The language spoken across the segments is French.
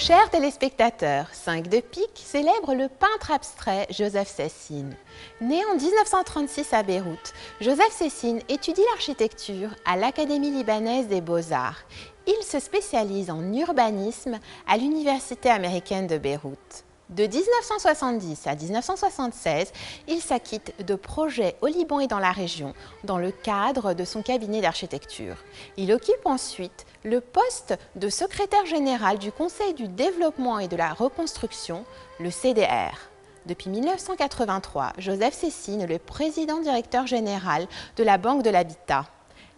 Chers téléspectateurs, 5 de pique célèbre le peintre abstrait Joseph Cessine. Né en 1936 à Beyrouth, Joseph Cessine étudie l'architecture à l'Académie libanaise des beaux-arts. Il se spécialise en urbanisme à l'Université américaine de Beyrouth. De 1970 à 1976, il s'acquitte de projets au Liban et dans la région dans le cadre de son cabinet d'architecture. Il occupe ensuite le poste de secrétaire général du Conseil du développement et de la reconstruction, le CDR. Depuis 1983, Joseph Cessine est le président-directeur général de la Banque de l'Habitat.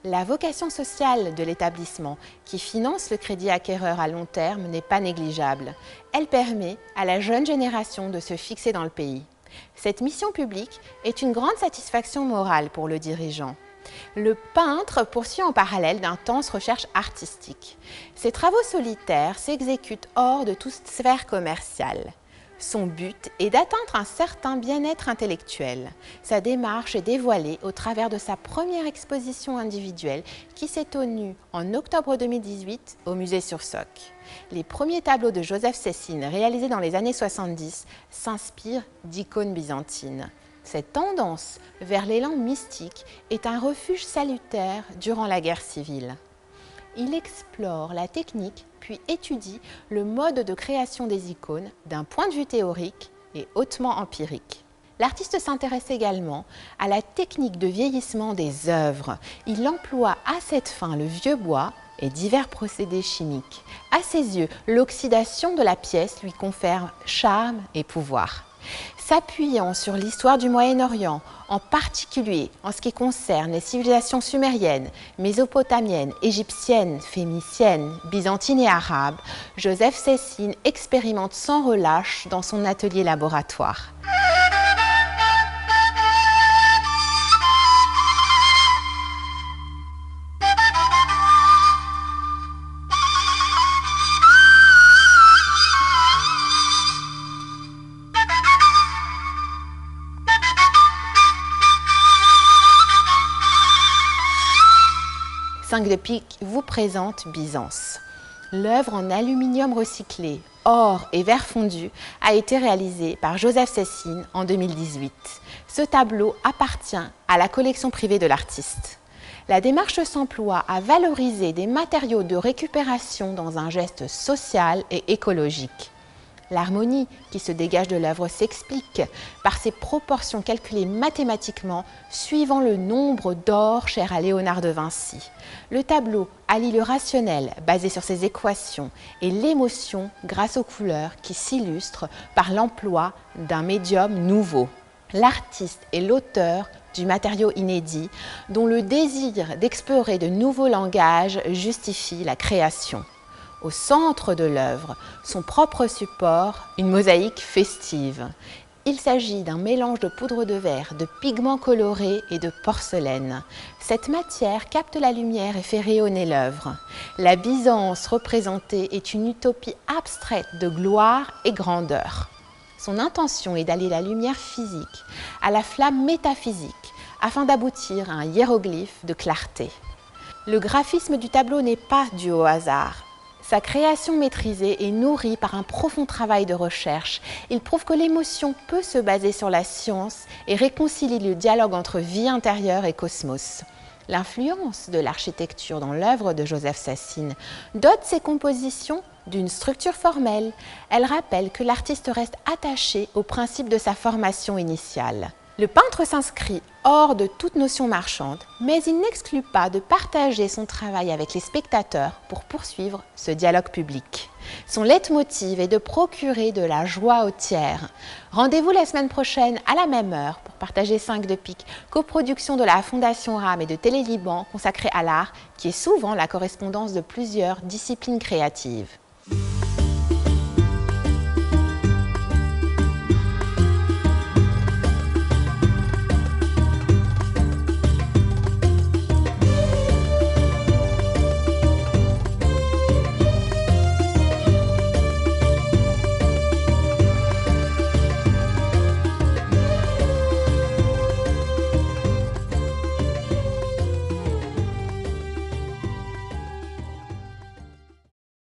La vocation sociale de l'établissement, qui finance le crédit acquéreur à long terme, n'est pas négligeable. Elle permet à la jeune génération de se fixer dans le pays. Cette mission publique est une grande satisfaction morale pour le dirigeant. Le peintre poursuit en parallèle d'intenses recherches artistiques. Ses travaux solitaires s'exécutent hors de toute sphère commerciale. Son but est d'atteindre un certain bien-être intellectuel. Sa démarche est dévoilée au travers de sa première exposition individuelle qui s'est tenue en octobre 2018 au musée Sursock. Les premiers tableaux de Joseph Cessine réalisés dans les années 70 s'inspirent d'icônes byzantines. Cette tendance vers l'élan mystique est un refuge salutaire durant la guerre civile. Il explore la technique puis étudie le mode de création des icônes d'un point de vue théorique et hautement empirique. L'artiste s'intéresse également à la technique de vieillissement des œuvres. Il emploie à cette fin le vieux bois et divers procédés chimiques. À ses yeux, l'oxydation de la pièce lui confère charme et pouvoir. S'appuyant sur l'histoire du Moyen-Orient, en particulier en ce qui concerne les civilisations sumériennes, mésopotamiennes, égyptiennes, phéniciennes, byzantines et arabes, Joseph Cessine expérimente sans relâche dans son atelier laboratoire. De pique vous présente Byzance. L'œuvre en aluminium recyclé, or et verre fondu a été réalisée par Joseph Cessine en 2018. Ce tableau appartient à la collection privée de l'artiste. La démarche s'emploie à valoriser des matériaux de récupération dans un geste social et écologique. L'harmonie qui se dégage de l'œuvre s'explique par ses proportions calculées mathématiquement suivant le nombre d'or cher à Léonard de Vinci. Le tableau allie le rationnel basé sur ses équations et l'émotion grâce aux couleurs qui s'illustrent par l'emploi d'un médium nouveau. L'artiste est l'auteur du matériau inédit dont le désir d'explorer de nouveaux langages justifie la création. Au centre de l'œuvre, son propre support, une mosaïque festive. Il s'agit d'un mélange de poudre de verre, de pigments colorés et de porcelaine. Cette matière capte la lumière et fait rayonner l'œuvre. La Byzance représentée est une utopie abstraite de gloire et grandeur. Son intention est d'allier la lumière physique à la flamme métaphysique afin d'aboutir à un hiéroglyphe de clarté. Le graphisme du tableau n'est pas dû au hasard. Sa création maîtrisée est nourrie par un profond travail de recherche. Il prouve que l'émotion peut se baser sur la science et réconcilie le dialogue entre vie intérieure et cosmos. L'influence de l'architecture dans l'œuvre de Joseph Cessine dote ses compositions d'une structure formelle. Elle rappelle que l'artiste reste attaché au principe de sa formation initiale. Le peintre s'inscrit hors de toute notion marchande, mais il n'exclut pas de partager son travail avec les spectateurs pour poursuivre ce dialogue public. Son leitmotiv est de procurer de la joie aux tiers. Rendez-vous la semaine prochaine à la même heure pour partager 5 de pique, coproduction de la Fondation RAM et de Télé Liban consacrée à l'art, qui est souvent la correspondance de plusieurs disciplines créatives.